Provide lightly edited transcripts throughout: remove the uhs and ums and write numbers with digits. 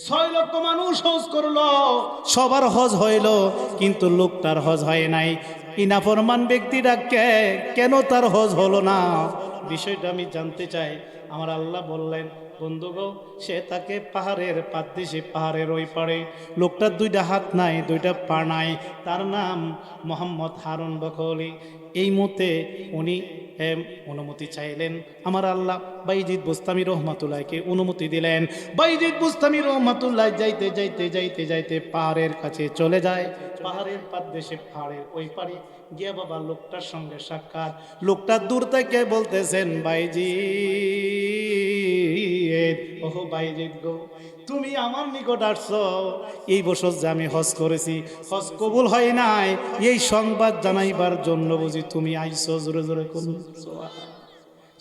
6 লক্ষ মানুষ হজ করলো, সবার হজ হইল, কিন্তু লোকটার হজ হয় নাই। ইনাফরমান ব্যক্তিটা কেন তার হজ হলো না? বিষয়টা আমি জানতে চাই। আমার আল্লাহ বললেন, বন্ধুগো, সে তাকে পাহাড়ের পাদদেশে, পাহাড়ের ওই পারে, লোকটার 2টা হাত নাই, 2টা পা নাই, তার নাম মোহাম্মদ হারুন বকলি। এই মতে উনি অনুমতি চাইলেন। আমার আল্লাহ বাইজিদ বুস্তামি রহমাতুল্লাহকে অনুমতি দিলেন। বাইজিদ বুস্তামি রহমাতুল্লাহ যাইতে যাইতে যাইতে যাইতে পাহাড়ের কাছে চলে যায়। পাহাড়ের পাদদেশে, পাহাড়ের ওই পারে গিয়া বাবা লোকটার সঙ্গে সাক্ষাৎ। লোকটা দূর থেকে বলতেছেন, বাইজিদ, ওহো বাইজিদ গো, তুমি আমার নিকট আসছো। এই বছর যে আমি হজ করেছি, হজ কবুল হয় নাই, এই সংবাদ জানাইবার জন্য বুঝি তুমি আইছো? জোরে জোরে কোন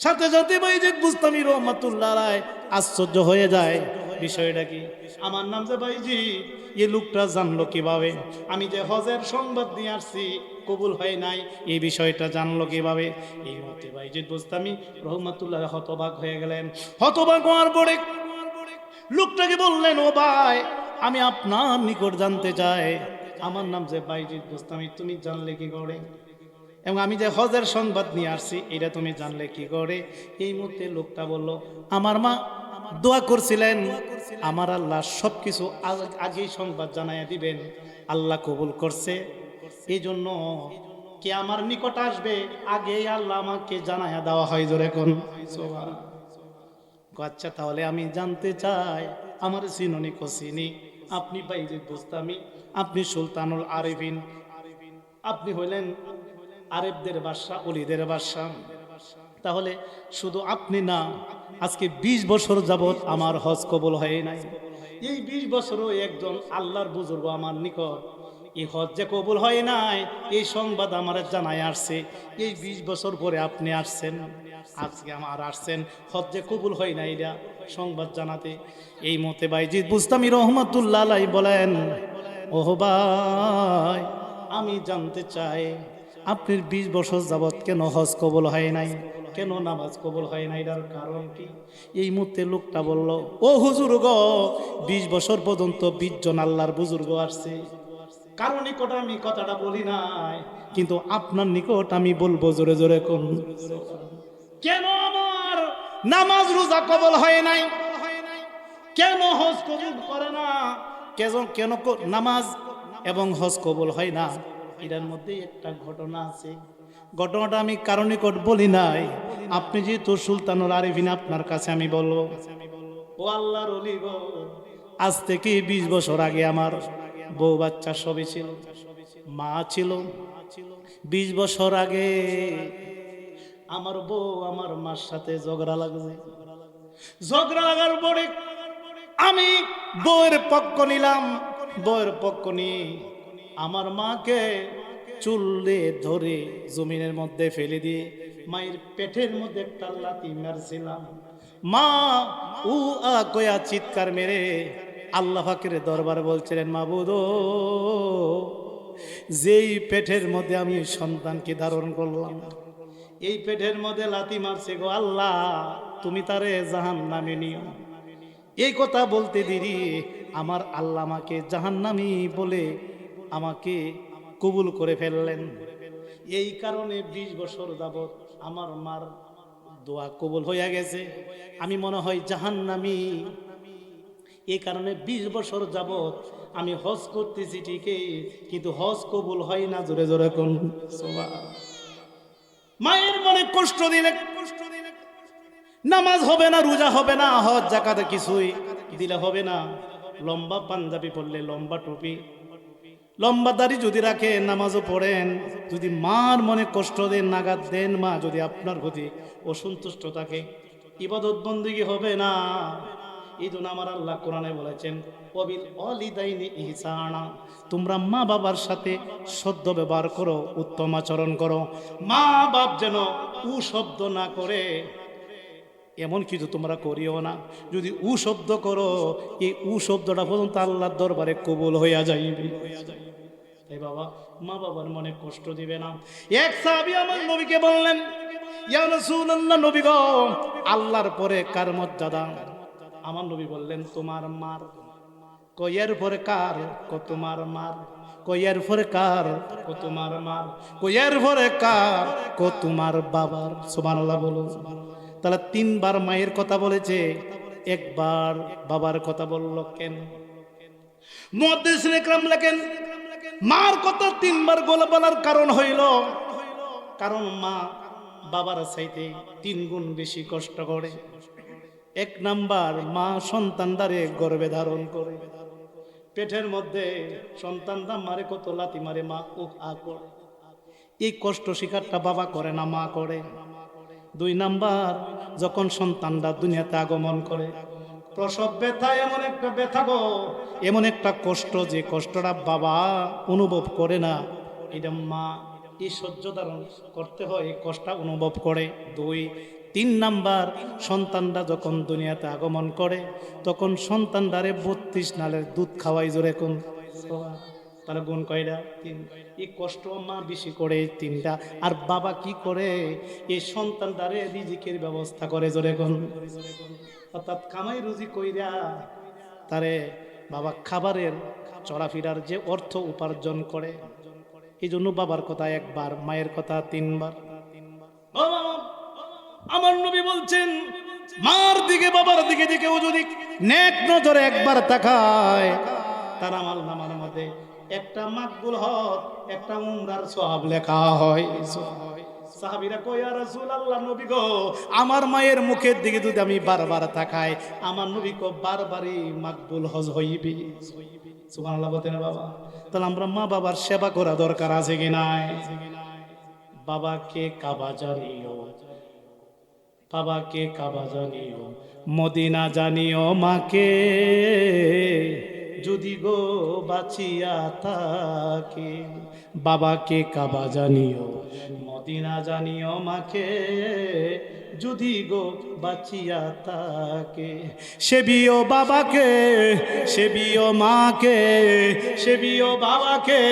সাথে সাথে বাইজিদ বুস্তামি রহমাতুল্লাহ আলাইহি আশ্চর্য হয়ে যায়। বিষয়টা কি? আমার নাম যে বাইজিদ, এই লোকটা জানলো কিভাবে? আমি যে হজের সংবাদ নিয়ে আসছি, কবুল হয় নাই, এই বিষয়টা জানলো কিভাবে? এই মতে বাইজিদ বুস্তামি রহমাতুল্লাহ হতবাক হয়ে গেলেন। হতবাক হওয়ার পরে লোকটাকে বললেন, ও ভাই, আমি আপনার নিকট জানতে চাই, আমার নাম যে বাইজিদ বুস্তামি, তুমি জানলে কি করে? এবং আমি যে হজের সংবাদ নিয়ে আসছি, এটা তুমি জানলে কি করে? এই মুহূর্তে লোকটা বলল, আমার মা দোয়া করছিলেন, আমার আল্লাহ সবকিছু আগেই সংবাদ জানাইয়া দিবেন, আল্লাহ কবুল করছে। এই জন্য কে আমার নিকট আসবে, আগেই আল্লাহ আমাকে জানাইয়া দেওয়া হয়। জোরে কোন সুবহানাল্লাহ। আচ্ছা, তাহলে আমি জানতে চাই, আমার চিননি কচিনি, আপনি বাইজিদ বুস্তামি, আপনি সুলতানুল আরিফিন, আপনি হইলেন আরেবদের বাদশা, অলিদের বাদশা। তাহলে শুধু আপনি না, আজকে 20 বছর যাবত আমার হজ কবুল হয় নাই। এই 20 বছরও একজন আল্লাহর বুজুর্গ আমার নিকট এই হজ যে কবুল হয় নাই, এই সংবাদ আমার জানাই আসছে। এই 20 বছর পরে আপনি আসছেন, আজকে আমার আসছেন হজ যে কবুল হয় নাই এটা সংবাদ জানাতে। এই মতে বাইজিদ বুস্তামি রহমাতুল্লাহ আলাইহি বলেন, ওহ ভাই, আমি জানতে চাই, আপনার 20 বছর যাবত কেন হজ কবুল হয় নাই, কেন নামাজ কবুল হয় নাই, এটার কারণ কি? এই মুহূর্তে লোকটা বলল, ও হুজুর গো, 20 বছর পর্যন্ত 20 জন আল্লাহর বুজুর্গ আসছে, কারো নিকট আমি কথাটা বলি নাই, কিন্তু আপনার নিকট আমি বলবো। জোরে জোরে কোন কেন আমার নামাজ রোজা কবুল হয় নাই, কেন হজ কবুল করে না, কেন নামাজ এবং হজ কবুল হয় না? এটার মধ্যে একটা ঘটনা আছে। ঘটনাটা আমি কারো নিকট বলি নাই, আপনি যেহেতু সুলতানুল আরিফিন, আপনার কাছে আমি বলবো। ও আল্লাহর ওলি গো, আজ থেকে 20 বছর আগে আমার বউ বাচ্চা সবই ছিল, মা ছিল। 20 বছর আগে আমার বউ আমার মার সাথে ঝগড়া লাগছে। ঝগড়া লাগার পরে আমি বউয়ের পক্ষ নিলাম। বউয়ের পক্ষ নিয়ে আমার মাকে চুলে ধরে জমিনের মধ্যে ফেলে দিয়ে মায়ের পেটের মধ্যে একটা লাথি মারছিলাম। মা উ আ কয়া চিৎকার মেরে আল্লাহ পাকের দরবারে বলছিলেন, মাবুদ, যেই পেটের মধ্যে আমি সন্তানকে ধারণ করলাম, এই পেটের মধ্যে লাথি মারছে গো আল্লাহ, তুমি তারে জাহান্নামে নিও। এই কথা বলতে দেরি আমার আল্লাহ আমাকে জাহান্নামী বলে আমাকে কবুল করে ফেললেন। এই কারণে 20 বছর যাবত আমার মার দোয়া কবুল হইয়া গেছে, আমি মনে হয় জাহান্নামী। এই কারণে 20 বছর যাবত আমি হজ করতেছি ঠিকই, কিন্তু হজ কবুল হয় না। জোরে জোরে কোন সুবহানাল্লাহ। মায়ের মনে কষ্ট দিলে নামাজ হবে না, রোজা হবে না, হজ যাকাত কিছুই দিলে হবে না। লম্বা পাঞ্জাবি পরলে, লম্বা টুপি, লম্বা দাড়ি যদি রাখে, নামাজও পড়েন, যদি মার মনে কষ্ট দেন, নাগাদ দেন, মা যদি আপনার প্রতি অসন্তুষ্ট থাকে, ইবাদত বন্দেগী হবে না। এই জন্য আমার আল্লাহ কোরআনে বলেছেন, ওয়াবিল ওয়ালিদাইনি ইহসানা, তোমরা মা বাবার সাথে সদ্য ব্যবহার করো, উত্তম আচরণ করো। মা বাপ যেন উ শব্দ না করে, এমন কিছু তোমরা করিও না। যদি উ শব্দ করো, এই উ শব্দটা পর্যন্ত আল্লাহর দরবারে কবুল হইয়া যাইবে। এই বাবা, মা বাবার মনে কষ্ট দিবে না। এক সাহাবী আমার নবীকে বললেন, ইয়া রাসূলুল্লাহ, নবী গো, আল্লাহর পরে কার মর্যাদা? আমার নবী বললেন, তোমার মার। কইয়ের পরে কার, কত মার মার, কইয়ের পরে কার, কত মার মার, কইয়ের পরে কার, কত তোমার বাবার। সুবহানাল্লাহ বলুন। তাহলে তিনবার মায়ের কথা বলেছে, একবার বাবার কথা বলল কেন? মুহাদ্দিসিন ইকরাম লেখেন মার কথা তিনবার বলার কারণ হইল, কারণ মা বাবার চাইতে 3 গুণ বেশি কষ্ট করে। এক নাম্বার, মা সন্তানদারে গর্ভে ধারণ করে, পেটের মধ্যে সন্তানটা মারে কত লাথি মারে, মা উহ আ করে। এই কষ্ট শিকারটা বাবা করে না, মা করে। 2 নাম্বার, যখন সন্তানটা দুনিয়াতে আগমন করে, প্রসব ব্যথা এমন একটা ব্যথা গো, এমন একটা কষ্ট, যে কষ্টটা বাবা অনুভব করে না, এটা মা এই সহ্য ধারণ করতে হয়, এই কষ্ট অনুভব করে। 2, 3 নাম্বার, সন্তানটা যখন দুনিয়াতে আগমন করে, তখন সন্তানটারে 32 নালের দুধ খাওয়াই জোরে কোন, তাহলে গুণ কয়টা? 3। এই কষ্ট মা বেশি করে, 3টা। আর বাবা কি করে? এই সন্তানটারে রিজিকের ব্যবস্থা করে জোরে কোন, অর্থাৎ কামাই রুজি কইরা তারে বাবা খাবারের চলাফেরার যে অর্থ উপার্জন করে। এই জন্য বাবার কথা একবার, মায়ের কথা 3 বার। আমার নবী বলছেন, মার দিকে বাবার দিকে যে কেউ যদি নেক নজরে একবার তাকায়, তার আমল নামার মধ্যে একটা মাকবুল হজ, একটা উমরার সওয়াব লেখা হয়। সাহাবীরা কয়, ইয়া রাসূলুল্লাহ, নবী গো, আমার মায়ের মুখের দিকে যদি আমি বারবার তাকাই, আমার নবী কো বারবারই মাকবুল হজ হইবে। সুবহানাল্লাহ বলতেন বাবা। তাহলে আমরা মা বাবার সেবা করা দরকার আছে কি নাই? বাবাকে কাবা জানিও, বাবাকে কাবা জানিও, মদিনা জানিও মাকে, যদি গো বাঁচিয়া থাকে। বাবাকে কাবা জানিও, মদিনা জানিও মাকে, যদি গো বাঁচিয়া থাকে। সেবিও বাবাকে, সেবিও মাকে, সেবিও বাবাকে,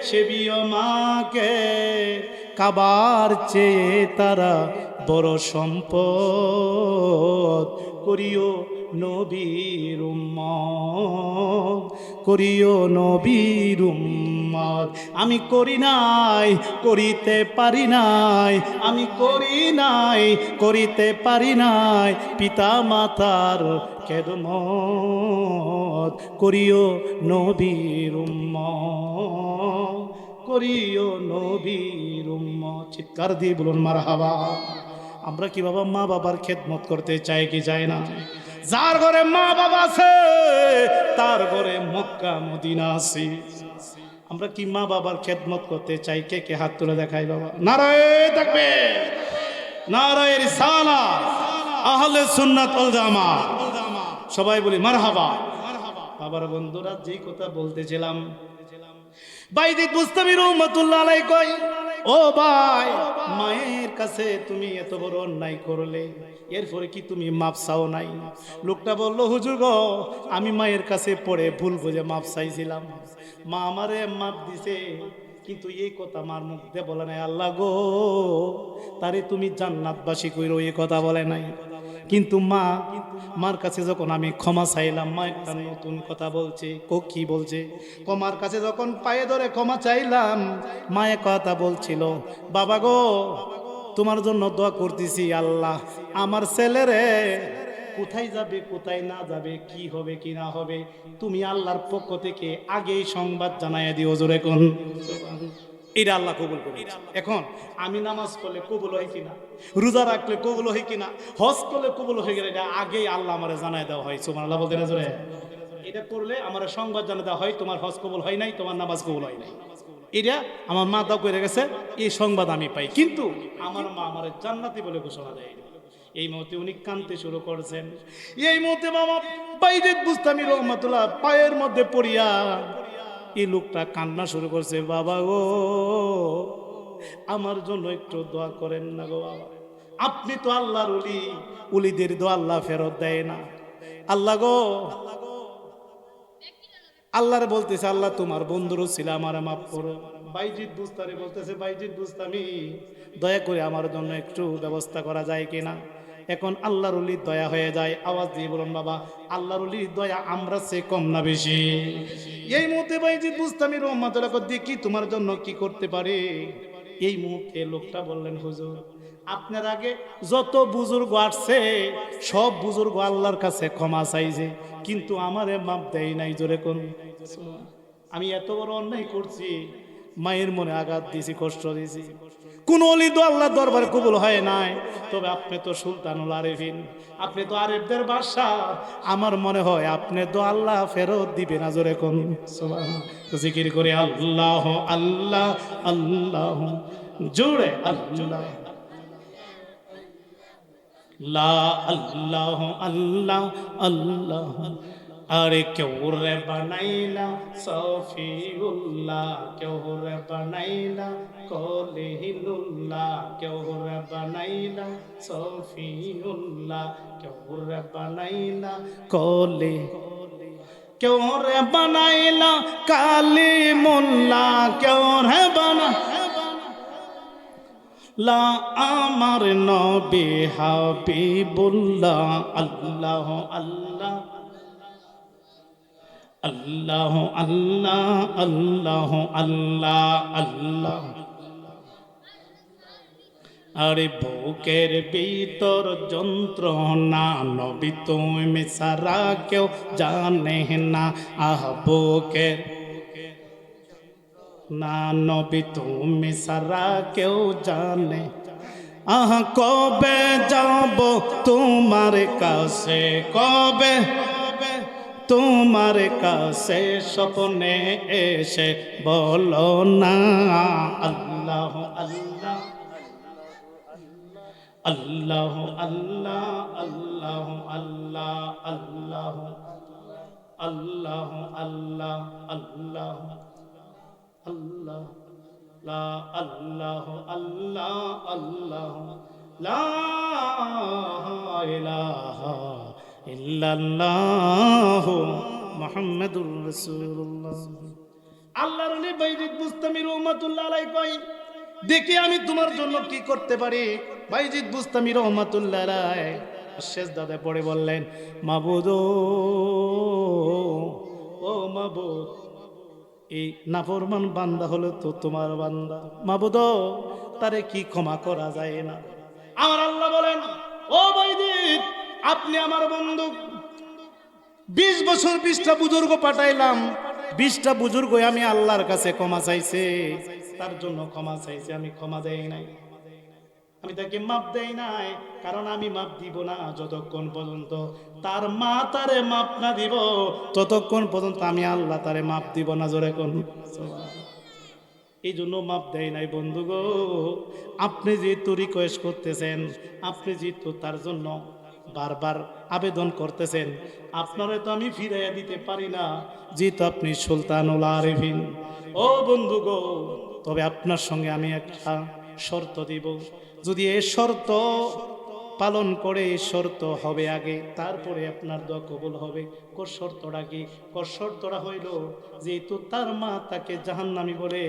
সেবিও মাকে, কাবার চেয়ে তারা বড় সম্পদ। করিও নবীর উম্মত, করিও নবীর উম্মত। আমি করি নাই, করিতে পারি নাই, আমি করি নাই, করিতে পারি নাই, পিতা মাতার খেদমত। করিও নবীর উম্মত, করিও নবীর উম্মত। চিৎকার দিয়ে বলুন মারহাবা। আমরা কি বাবা মা বাবার খেদমত করতে চাই কি চাই না? যার ঘরে মা বাবা আছে, তার ঘরে মক্কা মদিনা আছে। আমরা কি মা বাবার খেদমত করতে চাই? কে কে হাত তুলে দেখাই বাবা। নারায়ে তাকবীর, নারায়ে রিসালাত, আহলে সুন্নাত ওয়াল জামাত। সবাই বলি মারহাবা। বাবার বন্ধুরা, যেই কথা বলতেছিলাম, বাইজিদ বুস্তামি রহমাতুল্লাহ আলাইহি কয়, ও ভাই, মায়ের কাছে তুমি এত বড় অন্যায় করলে, এরপরে কি তুমি মাপ চাও নাই? লোকটা বলল, হুজুর গো, আমি মায়ের কাছে পড়ে ভুল বুঝে মাপ চাইছিলাম, মা আমারে মাপ দিছে, কিন্তু এই কথা মার মুখ দিয়ে বলে নাই। আল্লাহ গো, তারে তুমি জান্নাতবাসী কইরো, এই কথা বলে নাই। কিন্তু মার কাছে যখন আমি ক্ষমা চাইলাম, মা একটা নতুন কথা বলছে। কি বলছে? মার কাছে যখন পায়ে ধরে ক্ষমা চাইলাম, মায়ের কথা বলছিল, বাবা গো, তোমার জন্য দোয়া করতেছি, আল্লাহ আমার ছেলেরে কোথায় যাবে, কোথায় না যাবে, কি হবে কি না হবে, তুমি আল্লাহর পক্ষ থেকে আগেই সংবাদ জানাইয়া দিও জোরে কোন। এটা আল্লাহ কবুল করে। এখন আমি নামাজ পড়লে কবুল হয় কিনা, রোজা রাখলে কবুল হয় কিনা, হজ করলে কবুল হয়ে গেলে, এটা আগেই আল্লাহ আমারে জানাই দেওয়া হয়। সুবহানাল্লাহ বলতে না জোরে? এটা করলে আমার সংবাদ জানা দেওয়া হয়, তোমার হজ কবুল হয় নাই, তোমার নামাজ কবুল হয় নাই। এটা আমার মা দাও করে গেছে, এই সংবাদ আমি পাই, কিন্তু আমার মা আমার জান্নাতি বলে ঘোষণা দেয়। এই মুহূর্তে উনি কাঁদতে শুরু করছেন। এই মুহূর্তে বাবা বাইজিদ বুস্তামি রহমাতুল্লাহ পায়ের মধ্যে পড়িয়া এই লোকটা কান্না শুরু করছে, বাবা গো, আমার জন্য একটু দোয়া করেন না গো বাবা। আপনি তো আল্লাহর ওলি, ওলিদের দোয়া আল্লাহ ফেরত দেয় না। আল্লাহ গো, আল্লাহরে বলতেছে, আল্লাহ তোমার বন্ধুরও ছিল, আমার মাফ করো। বাইজিদ বুস্তামি বলতেছে, বাইজিদ বুস্তামি, দয়া করে আমার জন্য একটু ব্যবস্থা করা যায় কিনা? এখন আল্লাহর ওলির দয়া হয়ে যায়। আওয়াজ দিয়ে বলুন বাবা, আল্লাহর ওলির দয়া আমরা সে কম না বেশি? এই মুহূর্তে বাইজিদ বুস্তামি রহমাতুল্লাহ দেখি তোমার জন্য কি করতে পারে। এই মুহূর্তে লোকটা বললেন, হুজুর আপনার আগে যত বুজুর্গ আসছে সব বুজুর্গ আল্লাহর কাছে ক্ষমা চাইছে, কিন্তু আমারে মাপ দেয় নাই। জোরে কোন, আমি এত বড় অন্যায় করছি, মায়ের মনে আঘাত দিয়েছি, কষ্ট দিয়েছি, কোন ওলি তো আল্লাহর দরবারে কবুল হয় নাই। তবে আপনি তো সুলতানুল আরিফিন, আপনি তো আরিফদের বাদশা, আমার মনে হয় আপনি তো আল্লাহ ফেরত দিবে না। জোরে কোন সুবহানাল্লাহ। জিকির করে আল্লাহ আল্লাহ আল্লাহ, জোরে আল্লাহ লা আল্লাহ আল্লাহ আল্লাহ। আরে কেউ রে বানাইলা সফিউল্লাহ, কেউ রে বানাইলা কলিহিলুল্লাহ, কেউ রে বানাইলা সফিউল্লাহ, কেউ রে বানাইলা কলি, কেউ রে বানাইলা কালিমুল্লাহ, কেউ রে বানা লা আমার নবী হাবিবুল্লাহ। আল্লাহ আল্লাহ আল্লাহ আল্লাহ আল্লাহ আল্লাহ আল্লাহ। আরে বুকের ভিতর যন্ত্রণা, নবী তুমি সারা কেউ জানে না। আহ বুকের না, নবী তুমি সারা কেউ জানে। আহ কবে যাব তোমার কাছে, কবে তোমার কাছে স্বপ্নে এসে বলো না। আল্লাহ আল্লাহ আল্লাহ আল্লাহ আল্লাহ আল্লাহ আল্লাহ আল্লাহ আল্লাহ আল্লাহ আল্লাহ লা আল্লাহ আল্লাহ আল্লাহ লা ইলাহা ইল্লাল্লাহ মুহাম্মাদুর রাসূলুল্লাহ। আল্লাহর ওলি বাইজিদ বুস্তামি রহমাতুল্লাহ আলাইহি কই, দেখি আমি তোমার জন্য কি করতে পারি। বাইজিদ বুস্তামি রহমাতুল্লাহ আলাইহি সেজদাতে পড়ে বললেন, মাবুদ ও মাবুদ, এই নাফরমান বান্দা হলো তো তোমার বান্দা, মাবুদ তারে কি ক্ষমা করা যায় না? আমার আল্লাহ বলেন, ও বাইজিদ আপনি আমার বন্ধু, 20 বছর 20টা বুজুর্গ পাঠাইলাম, 20টা বুজুর্গ আমি আল্লাহর কাছে ক্ষমা চাইছে, তার জন্য ক্ষমা চাইছে, আমি ক্ষমা দেই নাই, আমি তাকে মাপ দেই নাই। কারণ আমি মাপ দিব না যতক্ষণ পর্যন্ত তার মা তারে মাপ না দিব, ততক্ষণ পর্যন্ত আমি আল্লাহ তারে মাপ দিব না। জোরে কোন, এই জন্য মাপ দেয় নাই। বন্ধু গো, আপনি যেহেতু রিকোয়েস্ট করতেছেন, আপনি যেহেতু তার জন্য বারবার আবেদন করতেছেন, আপনারে তো আমি ফিরাইয়া দিতে পারি না, যেহেতু আপনি সুলতানুল আরিফিন। ও বন্ধু গো, তবে আপনার সঙ্গে আমি একটা শর্ত দিব, যদি এই শর্ত পালন করে, এই শর্ত হবে আগে, তারপরে আপনার দোয়া কবুল হবে। কোন শর্তটা কি? কোন শর্তটা হইল, যেহেতু তার মা তাকে জাহান্নামী বলে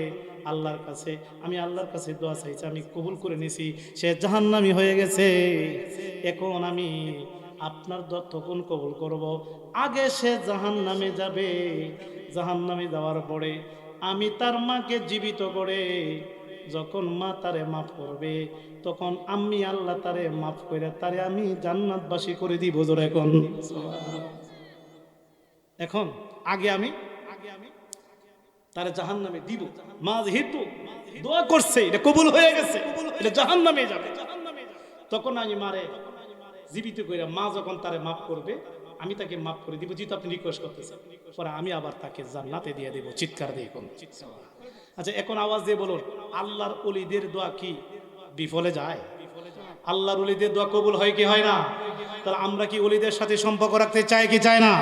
আল্লাহর কাছে, আমি আল্লাহর কাছে দোয়া চাইছি, আমি কবুল করে নিছি, সে জাহান্নামী হয়ে গেছে। এখন আমি আপনার দোয়া তখন কবুল করব, আগে সে জাহান্নামে যাবে, জাহান্নামে যাওয়ার পরে আমি তার মাকে জীবিত করে, যখন মা তারে মাফ করবে, তখন আমি আল্লাহ তারে মাফ করে তারে আমি জান্নাতবাসী করে দিব। জোরে এখন, এখন আগে আমি তারে জাহান্নামে দিব, মা যেহেতু দোয়া করছে, এটা কবুল হয়ে গেছে, এটা জাহান্নামে যাবে, তখন আমি মারে জীবিত করে, মা যখন তারে মাফ করবে আমি তাকে মাফ করে দিব, যেহেতু আপনি রিকোয়েস্ট করতেছেন, পরে আমি আবার তাকে জান্নাতে দিয়ে দেব। চিৎকার দিয়ে কোন, আচ্ছা এখন আওয়াজ দিয়ে বলুন, আল্লাহর ওলিদের দোয়া কি বিফলে যায়? আল্লাহর ওলিদের দোয়া কবুল হয় কি হয় না? তাহলে আমরা কি ওলিদের সাথে সম্পর্ক রাখতে চাই কি চাই না?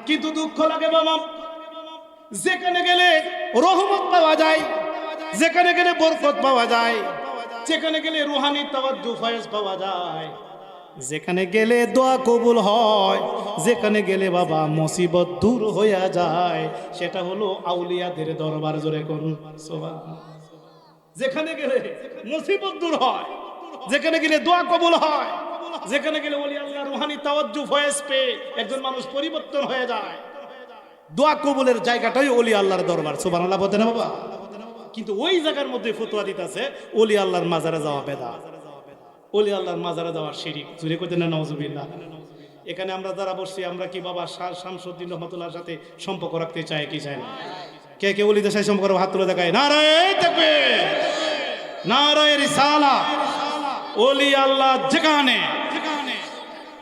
কিন্তু দুঃখ লাগে বাবা, যেখানে গেলে রহমত পাওয়া যায়, যেখানে গেলে বরকত পাওয়া যায়, যেখানে গেলে রুহানি তাওয়াজ্জুহ ফয়েজ পাওয়া যায়, যেখানে গেলে দোয়া কবুল হয়, যেখানে গেলে বাবা মুসিবত দূর হইয়া যায়, সেটা হলো আউলিয়াদের দরবার। জোরে কোন সুবহানাল্লাহ। যেখানে গেলে মুসিবত দূর হয়, যেখানে গেলে দোয়া কবুল হয়, যেখানে গেলে ওলি আল্লাহ রুহানি তাওয়াজ্জু ফয়েজ পেয়ে একজন মানুষ পরিবর্তন হয়ে যায়। দোয়া কবুলের জায়গাটাই ওলি আল্লাহর দরবার, সুবহানাল্লাহ বলতে না বাবা। কিন্তু ওই জায়গার মধ্যে ফতোয়া দিতেছে ওলি আল্লাহর মাজারে যাওয়া বেদাত, ওলি আল্লাহর মাজারে যাওয়া শিরিক। জুরে কইতে না নাউজুবিল্লাহ। এখানে আমরা যারা বসছি আমরা কি বাবা শামসুদ্দিন রহমতুল্লাহর সাথে সম্পর্ক রাখতে চাই কি চাই না? কে কে ওলিদের সাথে সম্পর্ক হাত তুলে দেখায়? নারায়ে তাকবীর, নারায়ে রিসালাত। ওলি আল্লাহ যেখানে,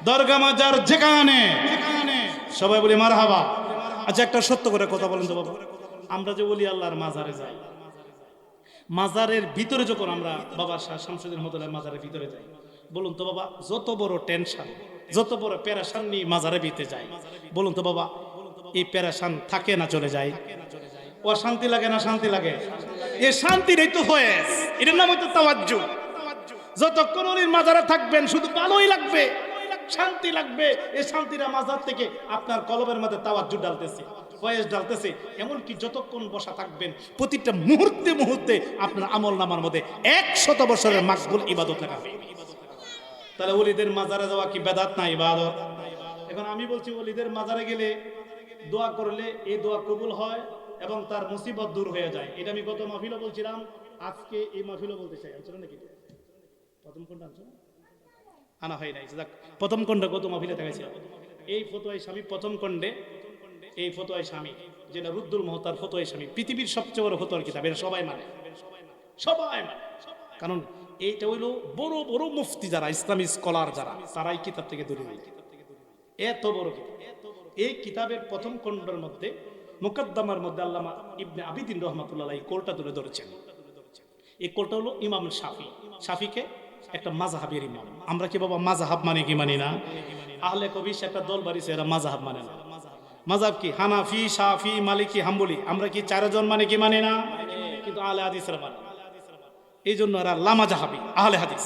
দরগা মাজার যেখানে, সবাই বলি মারহাবা। আচ্ছা একটা সত্য করে কথা বলেন তো বাবা, আমরা যে ওলি আল্লাহর মাজারে যাই, মাজারের ভিতরে যখন আমরা বাবা শামসুদ্দিন রহমতুল্লাহর মাজারের ভিতরে যাই, বলুন তো বাবা, যত বড় টেনশন, যত বড় প্যারাশান নিয়ে মাজারে ভিতরে যাই, বলুন তো বাবা, এই প্যারাশান থাকে না চলে যায়? অশান্তি লাগে না শান্তি লাগে? এই শান্তির এই তো ফয়েজ, এটার নাম হয়তো তাওয়াজ্জু। যতক্ষণ ওলির মাজারে থাকবেন শুধু ভালোই লাগবে, শান্তি লাগবে। এই শান্তিটা মাজার থেকে আপনার কলবের মধ্যে তাওয়াজ্জু ডালতেছে, ফয়েজ ডালতেছে। এমনকি যতক্ষণ বসা থাকবেন প্রতিটা মুহূর্তে মুহূর্তে আপনার আমল নামার মধ্যে 100 বছরের মাকবুল ইবাদত লেখা হবে। তাহলে ওলিদের মাজারে যাওয়া কি বেদাত না ইবাদত? এখন আমি বলছি ওলিদের মাজারে গেলে দোয়া করলে এই দোয়া কবুল হয় এবং তার মুসিবত দূর হয়ে যায়। এটা আমি গত মাহফিলও বলছিলাম, আজকে এই মাহফিলও বলতে চাই। আনছো নাকি প্রথম কোনটা আনছো? আনা হয় নাই। প্রথম খণ্ডে গত মাহফিলে দেখাইছি এই ফতোয়ায়ে স্বামী প্রথম খণ্ডে, এই ফতোয়ায়ে স্বামী যেটা রুদ্দুল মুহতার ফতোয়ায়ে স্বামী, পৃথিবীর সবচেয়ে বড় ফতোয়ার কিতাব। এটা সবাই মানে, সবাই মানে। কারণ এইটা হইলো বড় বড় মুফতি যারা, ইসলামী স্কলার যারা, তারাই কিতাব থেকে দূরে নেই। এত বড় কিতাব। এই কিতাবের প্রথম খণ্ডের মধ্যে মুকদ্দমার মধ্যে আল্লামা ইবনে আবিদিন রাহমাতুল্লাহ আলাইহি কোলটা তুলে ধরেছেন। এই কোলটা হলো ইমাম শাফি। শাফিকে একটা মাযহাবের ইমাম। আমরা কি বাবা মাযহাব মানে কি মানি না? আহলে কবিস একটা দল বাড়িছে, এরা মাযহাব মানে না। মাযহাব কি? হানাফি, শাফি, মালিকি, হাম্বলি। আমরা কি চারজন মানে কি মানি না? কিন্তু আহলে হাদিসরা মানে। এই জন্য এরা লামাযহাবি, আহলে হাদিস।